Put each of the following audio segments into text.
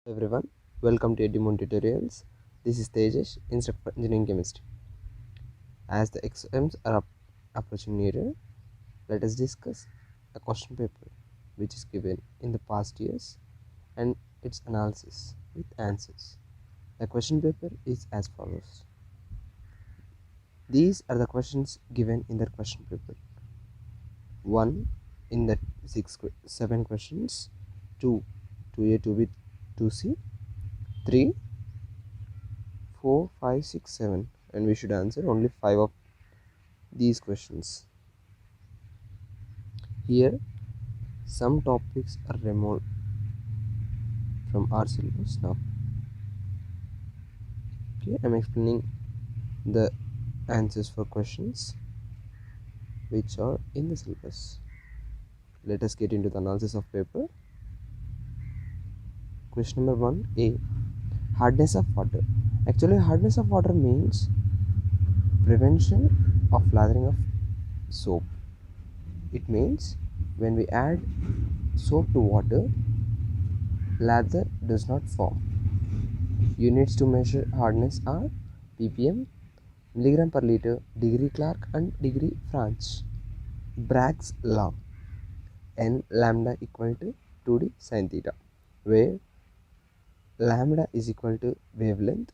Everyone, welcome to Edimon Tutorials. This is Tejas, instructor for engineering chemistry. As the exams are approaching nearer, let us discuss a question paper which is given in the past years and its analysis with answers. The question paper is as follows. These are the questions given in the question paper. 1 in the 7 questions, 2, 2A, 2B, 2C, 3, 4, 5, 6, 7, and we should answer only 5 of these questions. Here some topics are removed from our syllabus now. Okay, I'm explaining the answers for questions which are in the syllabus. Let us get into the analysis of paper. Question number 1A, hardness of water. Actually, hardness of water means prevention of lathering of soap. It means when we add soap to water, lather does not form. Units to measure hardness are ppm, milligram per liter, degree Clark and degree French. Bragg's law, n lambda equal to 2d sin theta, where lambda is equal to wavelength,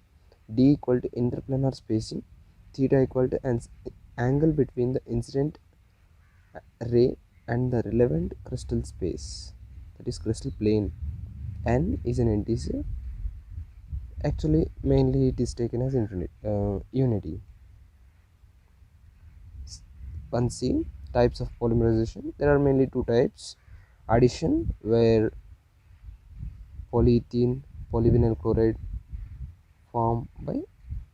d equal to interplanar spacing, theta equal to an angle between the incident ray and the relevant crystal space, that is crystal plane. N is an integer. Actually, mainly it is taken as unity. 1C, types of polymerization. There are mainly two types. Addition, where polyethylene polyvinyl chloride formed by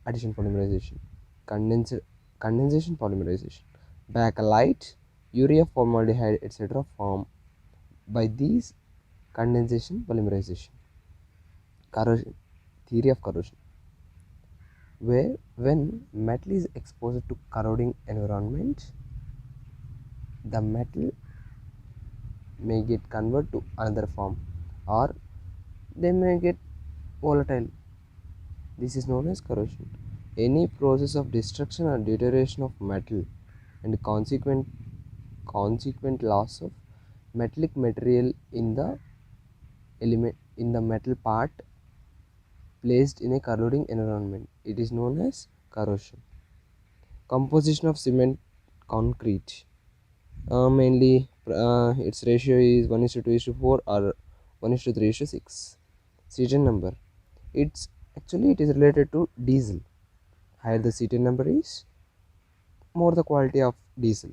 addition polymerization. Condensation polymerization. Bakelite, urea formaldehyde, etc. formed by these condensation polymerization. Corrosion, theory of corrosion, where when metal is exposed to corroding environment, the metal may get converted to another form or they may get volatile. This is known as corrosion. Any process of destruction or deterioration of metal and consequent loss of metallic material in the metal part placed in a corroding environment, it is known as corrosion. Composition of cement concrete, mainly its ratio is 1:2:4 or 1:3:6. Serial number, it is related to diesel. Higher the serial number is, more the quality of diesel.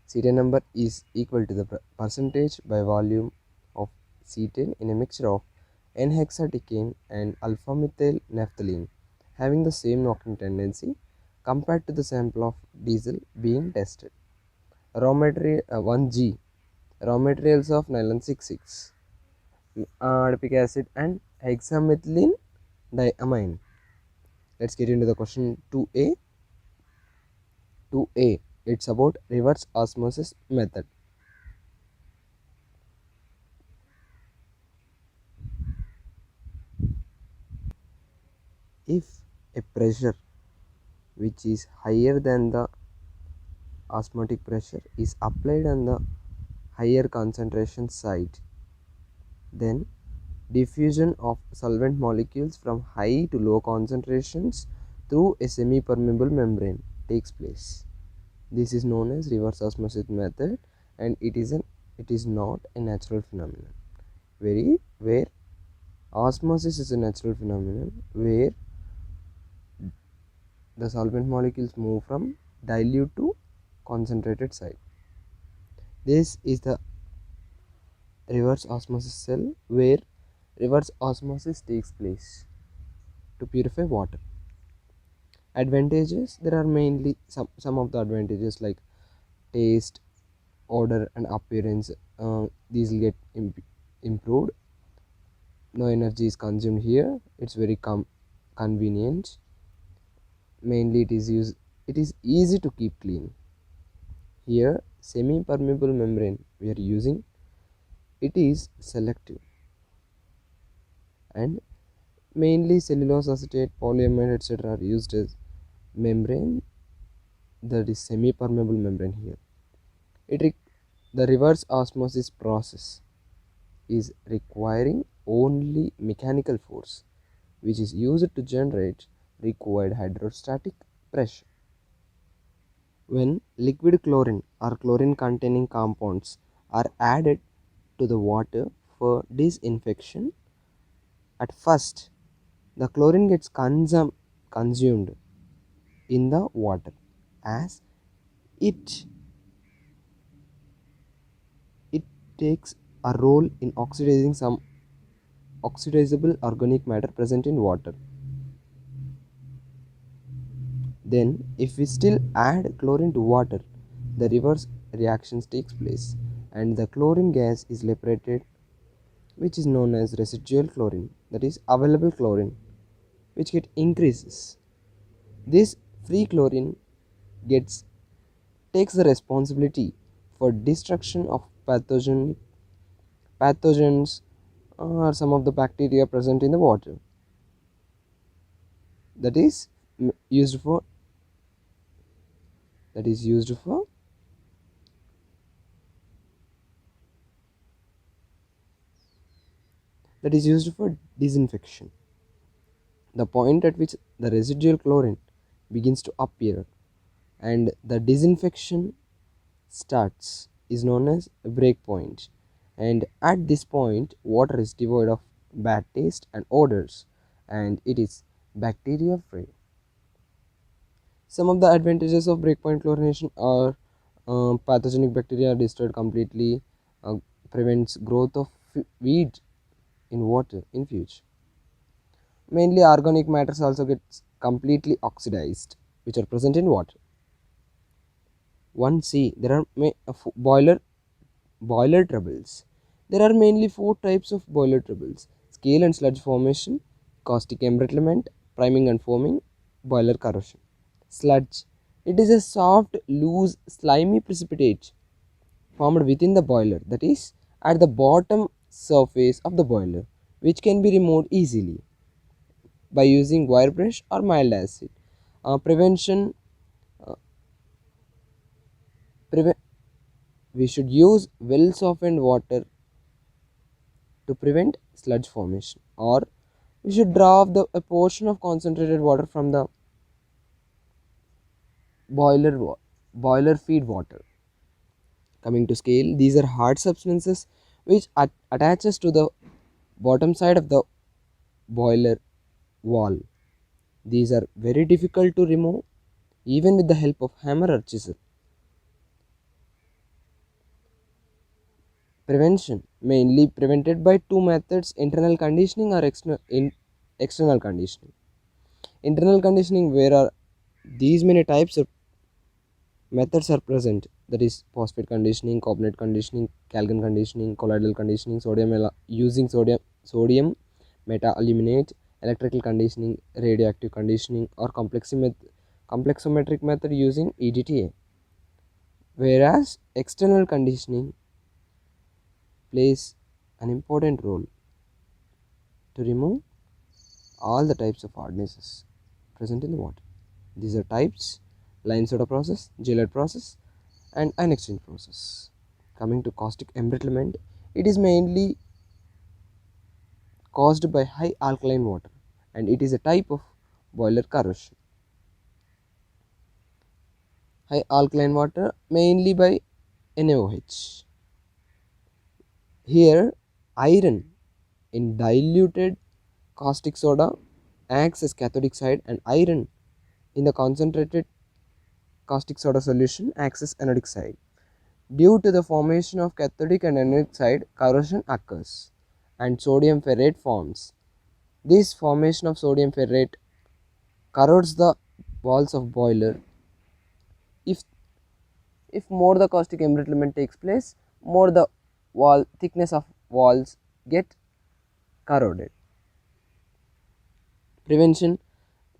Serial number is equal to the percentage by volume of cetane in a mixture of N-hexadecane and alpha-methyl naphthalene having the same knocking tendency compared to the sample of diesel being tested. Raw material 1G, raw materials of nylon 66, adipic acid and hexamethylene diamine. Let's get into the question 2A. 2A, it's about reverse osmosis method. If a pressure which is higher than the osmotic pressure is applied on the higher concentration site, then diffusion of solvent molecules from high to low concentrations through a semi-permeable membrane takes place. This is known as reverse osmosis method, and it is not a natural phenomenon. Where osmosis is a natural phenomenon where the solvent molecules move from dilute to concentrated site. This is the reverse osmosis cell where reverse osmosis takes place to purify water. Advantages, there are mainly some of the advantages like taste, odor and appearance. These will get improved. No energy is consumed here. It's very convenient. Mainly it is easy to keep clean. Here semi-permeable membrane we are using, it is selective. and mainly cellulose acetate, polyamide, etc. are used as membrane, that is semi-permeable membrane here. The reverse osmosis process is requiring only mechanical force, which is used to generate required hydrostatic pressure. When liquid chlorine or chlorine containing compounds are added to the water for disinfection, at first the chlorine gets consumed in the water, as it it takes a role in oxidizing some oxidizable organic matter present in water. Then, if we still add chlorine to water, the reverse reactions takes place and the chlorine gas is liberated, which is known as residual chlorine, that is available chlorine, which get increases. This free chlorine gets takes the responsibility for destruction of pathogens or some of the bacteria present in the water, that is used for that is used for that is used for disinfection. The point at which the residual chlorine begins to appear and the disinfection starts is known as a break point, and at this point water is devoid of bad taste and odors and it is bacteria free. Some of the advantages of breakpoint chlorination are pathogenic bacteria are destroyed completely, uh, prevents growth of weed in water in future. Mainly organic matters also gets completely oxidized, which are present in water. One C, there are boiler troubles. There are mainly four types of boiler troubles: scale and sludge formation, caustic embrittlement, priming and foaming, boiler corrosion. Sludge, it is a soft, loose, slimy precipitate formed within the boiler, that is, at the bottom surface of the boiler, which can be removed easily by using wire brush or mild acid. Prevention, uh, preve- we should use well softened water to prevent sludge formation, or we should draw off a portion of concentrated water from the boiler boiler feed water. Coming to scale, these are hard substances which attaches to the bottom side of the boiler wall. These are very difficult to remove even with the help of hammer or chisel. Prevention mainly prevented by two methods: internal conditioning or external conditioning. Internal conditioning, where are these many types of methods are present, that is phosphate conditioning, carbonate conditioning, calgon conditioning, colloidal conditioning, using sodium meta-aluminate, electrical conditioning, radioactive conditioning, or complexometric method using EDTA. Whereas external conditioning plays an important role to remove all the types of hardnesses present in the water. These are types: line soda process, Gillard process, and ion exchange process. Coming to caustic embrittlement, it is mainly caused by high alkaline water and it is a type of boiler corrosion. High alkaline water mainly by NaOH. Here, iron in diluted caustic soda acts as cathodic side and iron in the concentrated caustic soda solution acts as anodic side. Due to the formation of cathodic and anodic side, corrosion occurs and sodium ferrate forms. This formation of sodium ferrate corrodes the walls of boiler. If more the caustic embrittlement takes place, more the wall thickness of walls get corroded. Prevention,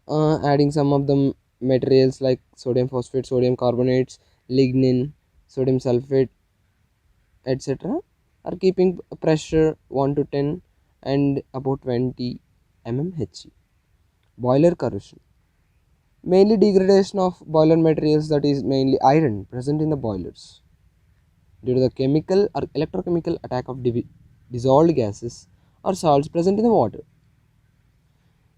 adding some of the materials like sodium phosphate, sodium carbonates, lignin, sodium sulfate, etc. are keeping pressure 1 to 10 and about 20 mmHg. Boiler corrosion, mainly degradation of boiler materials, that is mainly iron present in the boilers due to the chemical or electrochemical attack of dissolved gases or salts present in the water.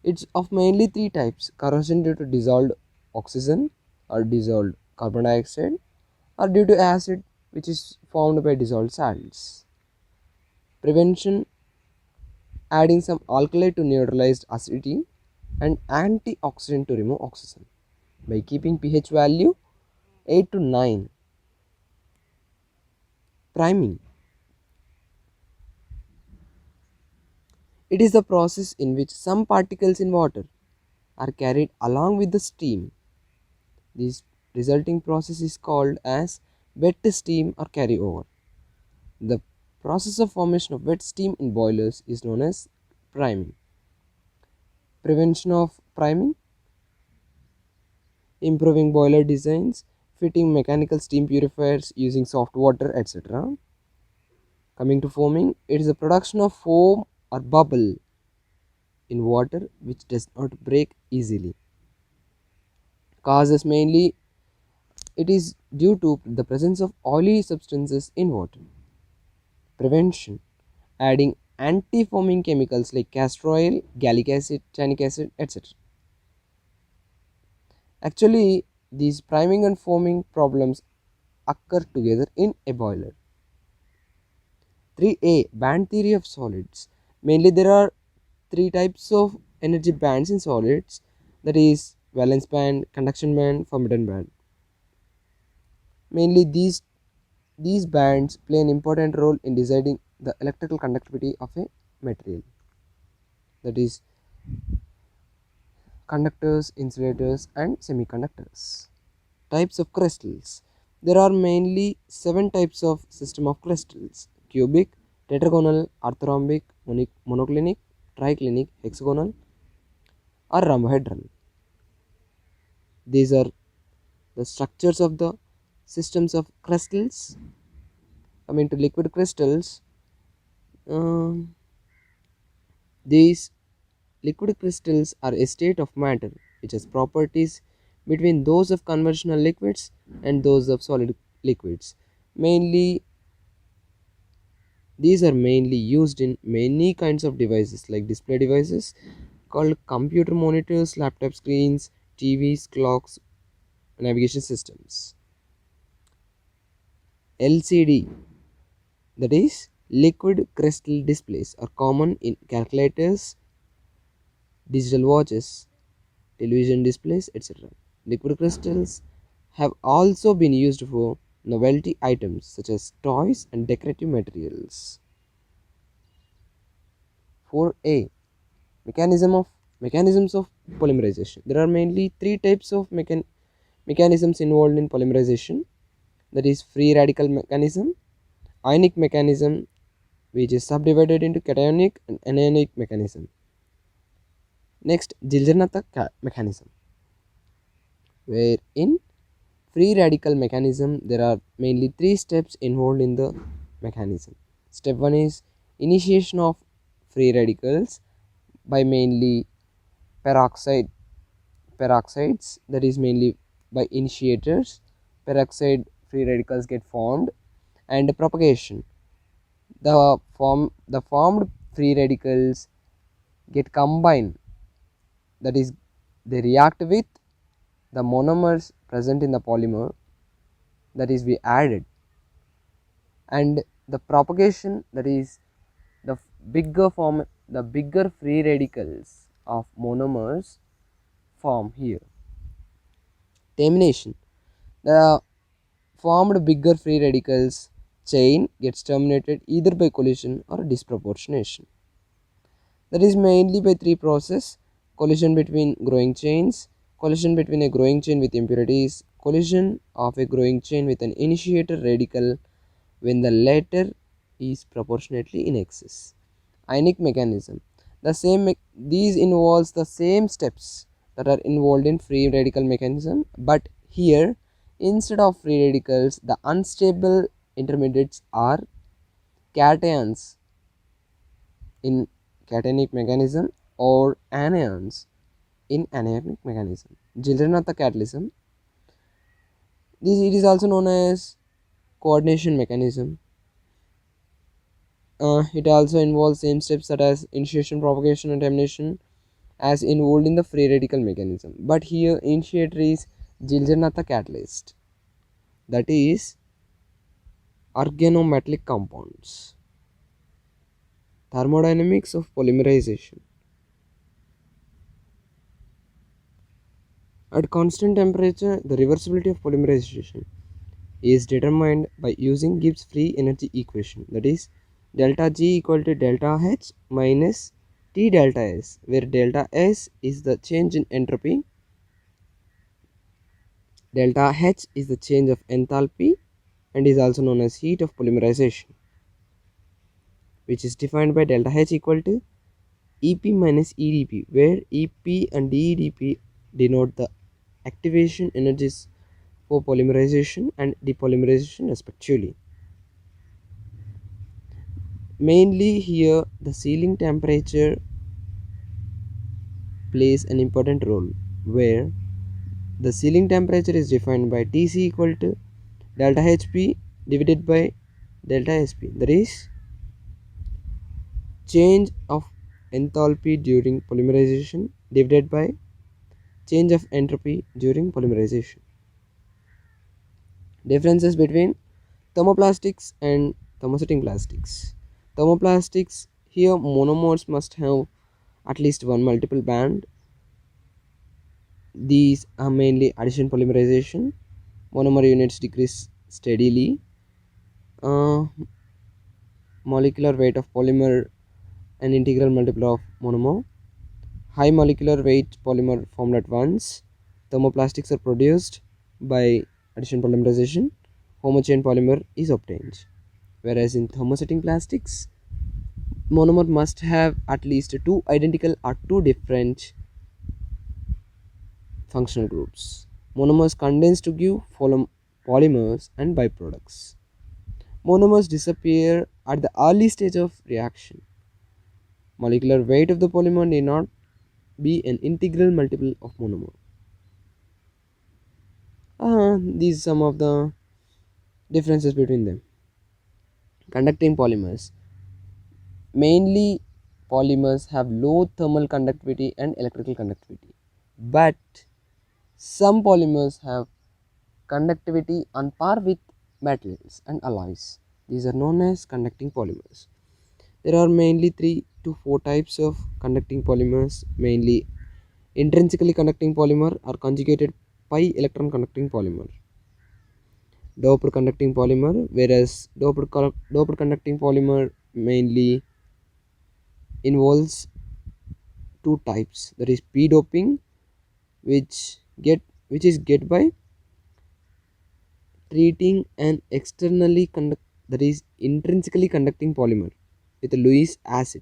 It's of mainly three types: corrosion due to dissolved oxygen or dissolved carbon dioxide, or due to acid which is formed by dissolved salts. Prevention: adding some alkali to neutralize acidity and antioxidant to remove oxygen by keeping pH value 8 to 9. Priming: it is the process in which some particles in water are carried along with the steam. This resulting process is called as wet steam or carryover. The process of formation of wet steam in boilers is known as priming. Prevention of priming: improving boiler designs, fitting mechanical steam purifiers using soft water, etc. Coming to foaming, it is the production of foam or bubble in water which does not break easily. Causes: mainly it is due to the presence of oily substances in water. Prevention: adding anti-foaming chemicals like castor oil, gallic acid, tannic acid, etc. Actually, these priming and foaming problems occur together in a boiler. 3a, band theory of solids. Mainly there are three types of energy bands in solids, that is valence band, conduction band, forbidden band. Mainly these bands play an important role in deciding the electrical conductivity of a material, that is conductors, insulators and semiconductors. Types of crystals. There are mainly 7 types of system of crystals: cubic, tetragonal, orthorhombic, monoclinic, triclinic, hexagonal or rhombohedral. These are the structures of the systems of crystals. Coming to liquid crystals, um, these liquid crystals are a state of matter which has properties between those of conventional liquids and those of solid liquids. Mainly these are mainly used in many kinds of devices like display devices called computer monitors, laptop screens, TVs, clocks, navigation systems. LCD, that is liquid crystal displays, are common in calculators, digital watches, television displays, etc. Liquid crystals have also been used for novelty items such as toys and decorative materials. 4a, mechanisms of polymerization. There are mainly three types of mechanisms involved in polymerization, that is free radical mechanism, ionic mechanism which is subdivided into cationic and anionic mechanism. Next, Ziegler-Natta mechanism, where in free radical mechanism there are mainly three steps involved in the mechanism. Step 1 is initiation of free radicals by mainly peroxides, that is mainly by initiators. Peroxide free radicals get formed. And propagation, the formed free radicals get combined, that is they react with the monomers present in the polymer, that is we added. And the propagation, that is the bigger free radicals of monomers form here. Termination, the formed bigger free radicals chain gets terminated either by collision or disproportionation. That is mainly by three processes: collision between growing chains, collision between a growing chain with impurities, collision of a growing chain with an initiator radical when the latter is proportionately in excess. Ionic mechanism, these involves the same steps that are involved in free radical mechanism, but here instead of free radicals the unstable intermediates are cations in cationic mechanism or anions in anionic mechanism. Ziegler-Natta catalysm. This it is also known as coordination mechanism. It also involves same steps such as initiation, propagation, and termination as involved in the free radical mechanism. But here initiator is Ziegler-Natta catalyst, that is organometallic compounds. Thermodynamics of polymerization. At constant temperature, the reversibility of polymerization is determined by using Gibbs free energy equation, that is delta G equal to delta H minus T delta S, where delta S is the change in entropy, delta H is the change of enthalpy and is also known as heat of polymerization, which is defined by delta H equal to EP minus EdP, where EP and EdP denote the activation energies for polymerization and depolymerization respectively. Mainly here the sealing temperature plays an important role, where the sealing temperature is defined by Tc equal to delta Hp divided by delta Sp, that is change of enthalpy during polymerization divided by change of entropy during polymerization. Differences between thermoplastics and thermosetting plastics. Thermoplastics, here monomers must have at least one multiple band. These are mainly addition polymerization. Monomer units decrease steadily. Uh, Molecular weight of polymer an integral multiple of monomer. High molecular weight polymer formed at once. Thermoplastics are produced by addition polymerization. Homochain polymer is obtained. Whereas in thermosetting plastics, monomer must have at least two identical or two different functional groups. Monomers condense to give polymers and byproducts. Monomers disappear at the early stage of reaction. Molecular weight of the polymer need not be an integral multiple of monomer. These are some of the differences between them. Conducting polymers. Mainly polymers have low thermal conductivity and electrical conductivity. But some polymers have conductivity on par with metals and alloys. These are known as conducting polymers. There are mainly 3 to 4 types of conducting polymers, mainly intrinsically conducting polymer or conjugated pi electron conducting polymer, doped conducting polymer, whereas doped conducting polymer mainly involves two types, that is p doping, which is get by treating an externally that is intrinsically conducting polymer with a Lewis acid.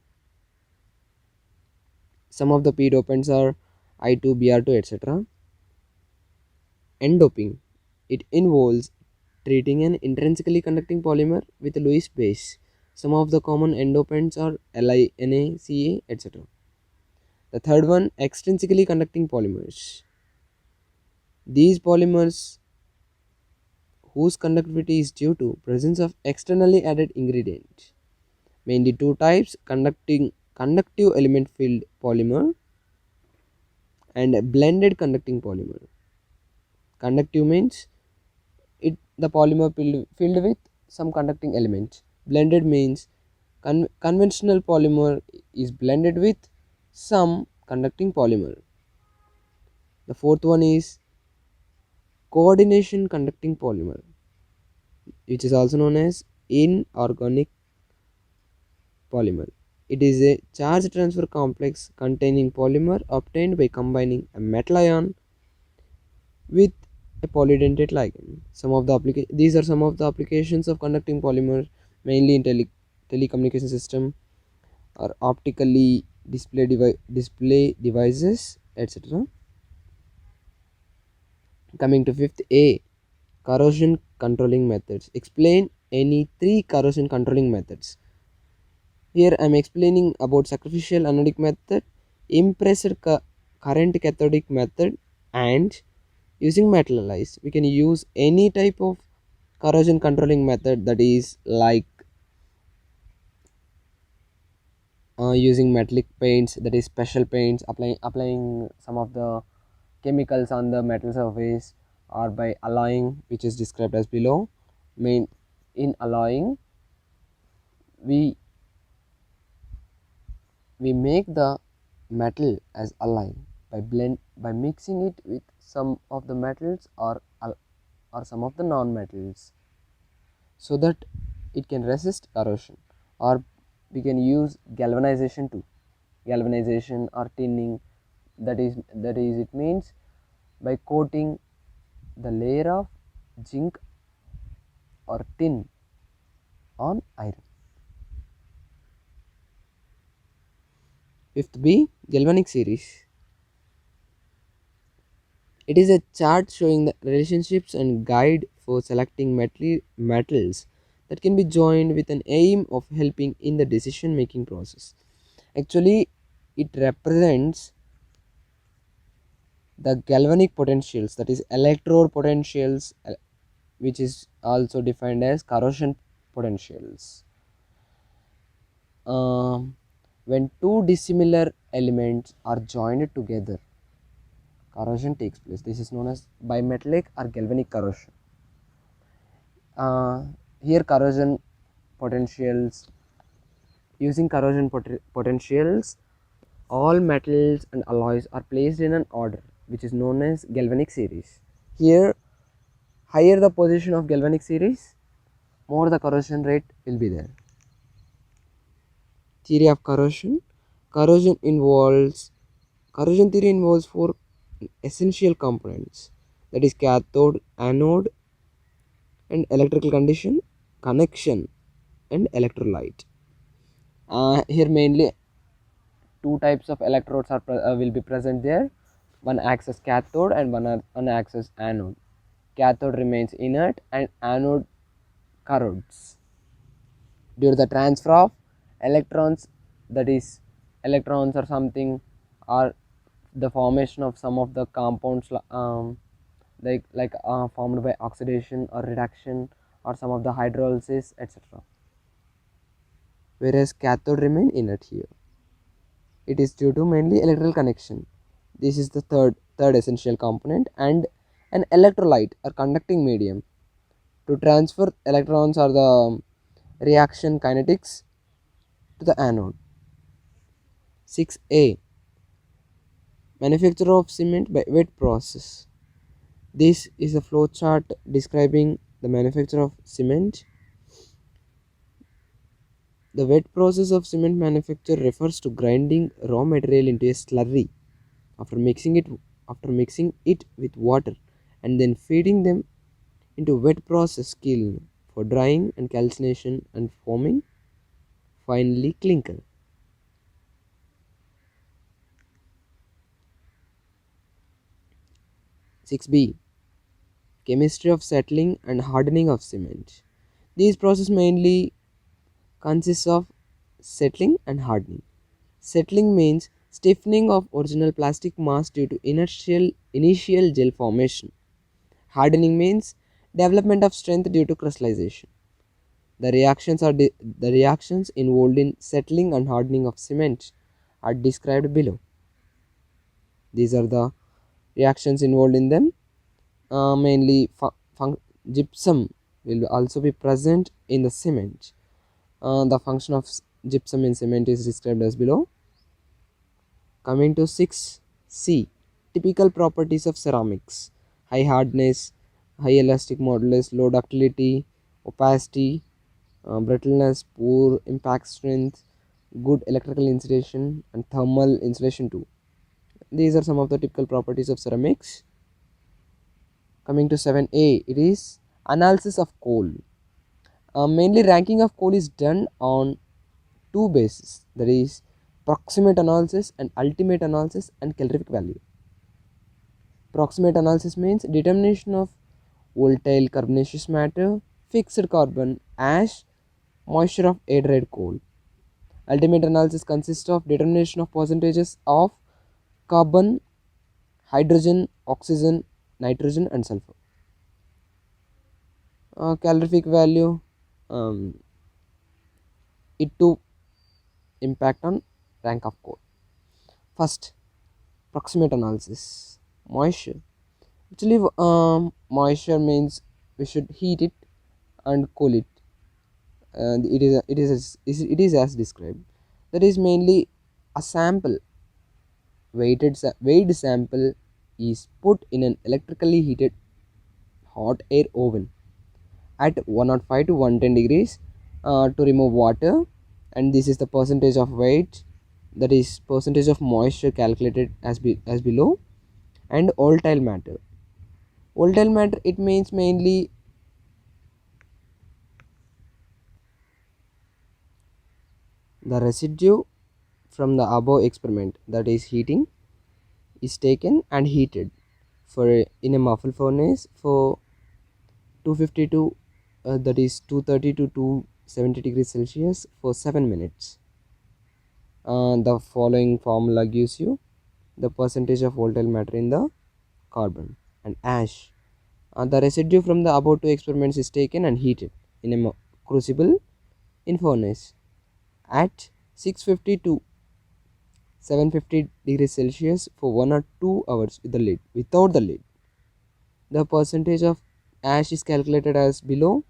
Some of the p dopants are I2, Br2, etc. N-doping. It involves treating an intrinsically conducting polymer with a Lewis base. Some of the common N-dopants are Li, Na, Ca, etc. The third one, extrinsically conducting polymers. These polymers whose conductivity is due to presence of externally added ingredient. Mainly two types, conductive element filled polymer and blended conducting polymer. Conductive means the polymer filled with some conducting element. Blended means conventional polymer is blended with some conducting polymer. The fourth one is coordination conducting polymer, which is also known as inorganic polymer. It is a charge transfer complex containing polymer obtained by combining a metal ion with a polydentate ligand. These are some of the applications of conducting polymer, mainly in telecommunication system or optically display devices, etc. Coming to fifth A, corrosion controlling methods. Explain any three corrosion controlling methods. Here I am explaining about sacrificial anodic method, impressed current cathodic method, and using metal alloys. We can use any type of corrosion controlling method, that is like using metallic paints, that is special paints, applying some of the chemicals on the metal surface, or by alloying, which is described as below. Main in alloying, we we make the metal as alloy by mixing it with some of the metals, or some of the non-metals, so that it can resist corrosion. Or we can use galvanization too, galvanization or tinning. That is it means by coating the layer of zinc or tin on iron. Fifth B, galvanic series. It is a chart showing the relationships and guide for selecting metals that can be joined with an aim of helping in the decision making process. Actually, it represents the galvanic potentials, that is electrode potentials, which is also defined as corrosion potentials. When two dissimilar elements are joined together, corrosion takes place. This is known as bimetallic or galvanic corrosion. uh, Here corrosion potentials, using corrosion potentials, all metals and alloys are placed in an order which is known as galvanic series. Here, higher the position of galvanic series, more the corrosion rate will be there. Theory of corrosion. Corrosion theory involves four essential components, that is cathode, anode, and electrical connection, and electrolyte. Here mainly two types of electrodes will be present there. One acts as cathode and one acts as anode. Cathode remains inert and anode corrodes due to the transfer of electrons, that is electrons or something, or the formation of some of the compounds, formed by oxidation or reduction, or some of the hydrolysis, etc. Whereas cathode remain inert here. It is due to mainly electrical connection. This is the third essential component. And an electrolyte or conducting medium to transfer electrons or the reaction kinetics to the anode. 6a, manufacture of cement by wet process. This is a flow chart describing the manufacture of cement. The wet process of cement manufacture refers to grinding raw material into a slurry after mixing it with water, and then feeding them into wet process kiln for drying and calcination and forming finally clinker. 6b, chemistry of settling and hardening of cement. These process mainly consists of settling and hardening. Settling means stiffening of original plastic mass due to initial gel formation. Hardening means development of strength due to crystallization. The reactions involved in settling and hardening of cement are described below. These are the reactions involved in them. Mainly gypsum will also be present in the cement. The function of gypsum in cement is described as below. Coming to 6c, typical properties of ceramics: high hardness, high elastic modulus, low ductility, opacity, brittleness, poor impact strength, good electrical insulation, and thermal insulation too. These are some of the typical properties of ceramics. Coming to 7a, it is analysis of coal. Mainly ranking of coal is done on two bases, that is proximate analysis and ultimate analysis and calorific value. Proximate analysis means determination of volatile carbonaceous matter, fixed carbon, ash, moisture of air dried coal. Ultimate analysis consists of determination of percentages of carbon, hydrogen, oxygen, nitrogen and sulfur. Calorific value, um, it to impact on rank of coal. First, proximate analysis. Moisture. Actually, moisture means we should heat it and cool it. And it is as described. That is mainly a sample, weighed sample is put in an electrically heated hot air oven at 105 to 110 degrees to remove water, and this is the percentage of weight, that is percentage of moisture calculated as below. And volatile matter. Volatile matter, it means mainly the residue from the above experiment, that is heating, is taken and heated for in a muffle furnace for 250 to that is 230 to 270 degrees Celsius for 7 minutes. The following formula gives you the percentage of volatile matter in the carbon. And ash, the residue from the above two experiments is taken and heated in a crucible in furnace at 650 to 750 degrees Celsius for 1 or 2 hours with the lid, without the lid. The percentage of ash is calculated as below,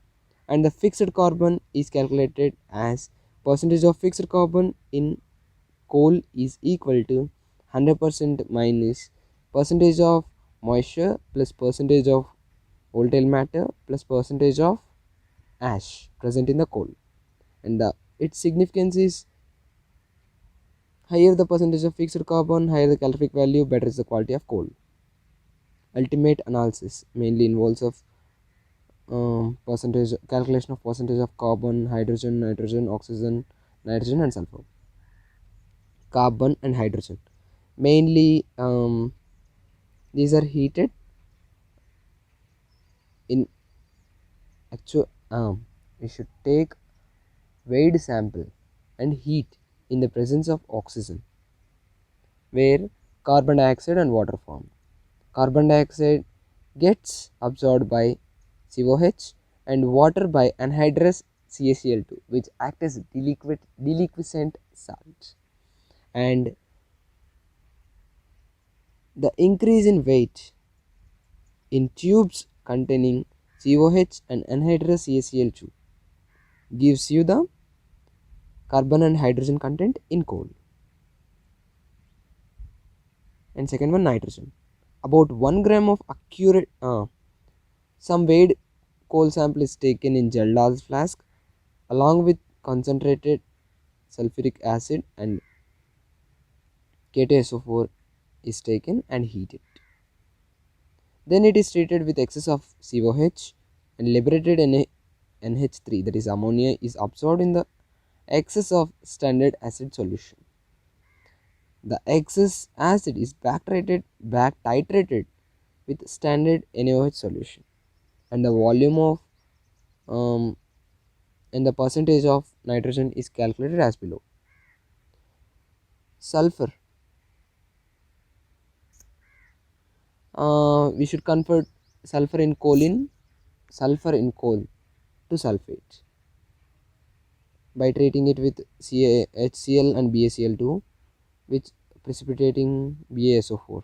and the fixed carbon is calculated as percentage of fixed carbon in coal is equal to 100% minus percentage of moisture plus percentage of volatile matter plus percentage of ash present in the coal. And its significance is higher the percentage of fixed carbon, higher the calorific value, better is the quality of coal. Ultimate analysis mainly involves of percentage calculation of percentage of carbon, hydrogen, nitrogen, oxygen, nitrogen and sulfur. Carbon and hydrogen mainly, these are heated in actual, we should take weighed sample and heat in the presence of oxygen, where carbon dioxide and water form. Carbon dioxide gets absorbed by COH and water by anhydrous CaCl2, which act as deliquescent salts. And the increase in weight in tubes containing COH and anhydrous CaCl2 gives you the carbon and hydrogen content in coal. And second one, nitrogen. About 1 gram of accurate some weighed coal sample is taken in Geldas flask along with concentrated sulfuric acid, and K2SO4 is taken and heated. Then it is treated with excess of COH and liberated NH3, that is ammonia, is absorbed in the excess of standard acid solution. The excess acid is back titrated with standard NaOH solution, and the volume of and the percentage of nitrogen is calculated as below. Sulfur, we should convert sulfur in coal to sulfate by treating it with HCl and BaCl2, which precipitating BaSO4,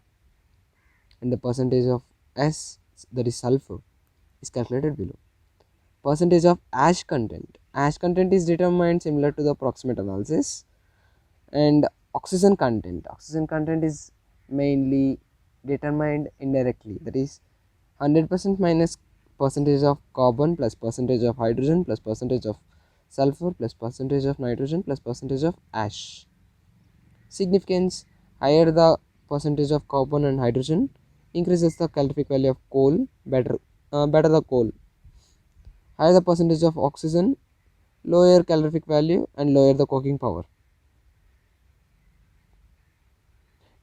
and the percentage of S, that is sulfur, is calculated below. Percentage of ash content. Ash content is determined similar to the proximate analysis. And oxygen content. Oxygen content is mainly determined indirectly, that is 100% minus percentage of carbon plus percentage of hydrogen plus percentage of sulfur plus percentage of nitrogen plus percentage of ash. Significance: higher the percentage of carbon and hydrogen, increases the calorific value of coal, better the coal. Higher the percentage of oxygen, lower calorific value and lower the coking power.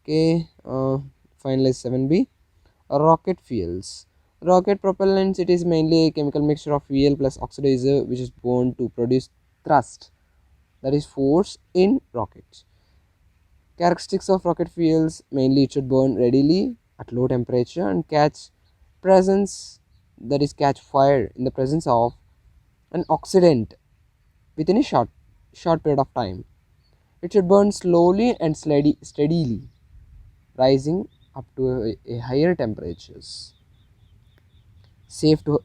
Okay, finalize 7b. Rocket fuels. Rocket propellants, it is mainly a chemical mixture of fuel plus oxidizer which is born to produce thrust that is force in rockets. Characteristics of rocket fuels: mainly it should burn readily at low temperature and catch fire in the presence of an oxidant within a short period of time. It should burn slowly and steadily, rising up to a higher temperatures. Safe to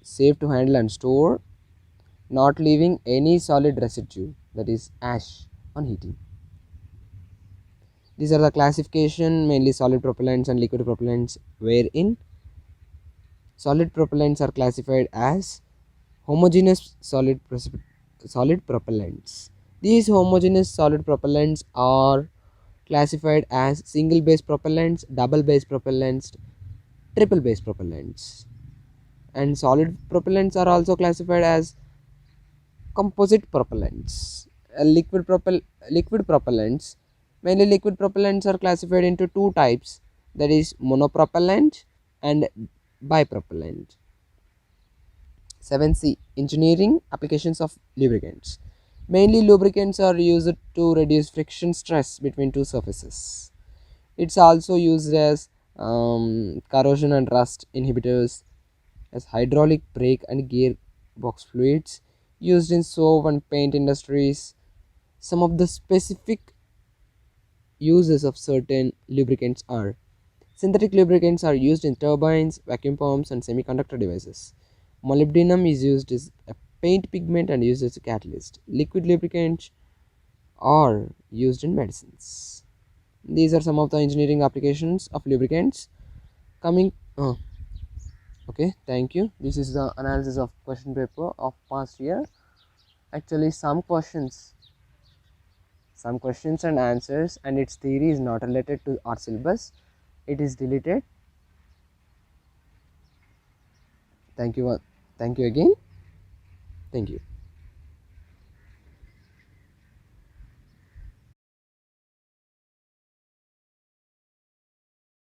safe to handle and store, not leaving any solid residue, that is ash, on heating. These are the classification, mainly solid propellants and liquid propellants, wherein solid propellants are classified as homogeneous solid propellants. These homogeneous solid propellants are classified as single base propellants, double base propellants, triple base propellants. And solid propellants are also classified as composite propellants. Liquid propellants, mainly liquid propellants are classified into two types, that is monopropellant and bipropellant. 7c, engineering applications of lubricants. Mainly lubricants are used to reduce friction stress between two surfaces. It's also used as corrosion and rust inhibitors, as hydraulic brake and gearbox fluids, used in soap and paint industries. Some of the specific uses of certain lubricants are: synthetic lubricants are used in turbines, vacuum pumps, and semiconductor devices. Molybdenum is used as a paint pigment and used as a catalyst. Liquid lubricants are used in medicines. These are some of the engineering applications of lubricants. Coming, okay, thank you. This is the analysis of question paper of past year. Actually, some questions and answers and its theory is not related to our syllabus. It is deleted. Thank you. Thank you again. Thank you.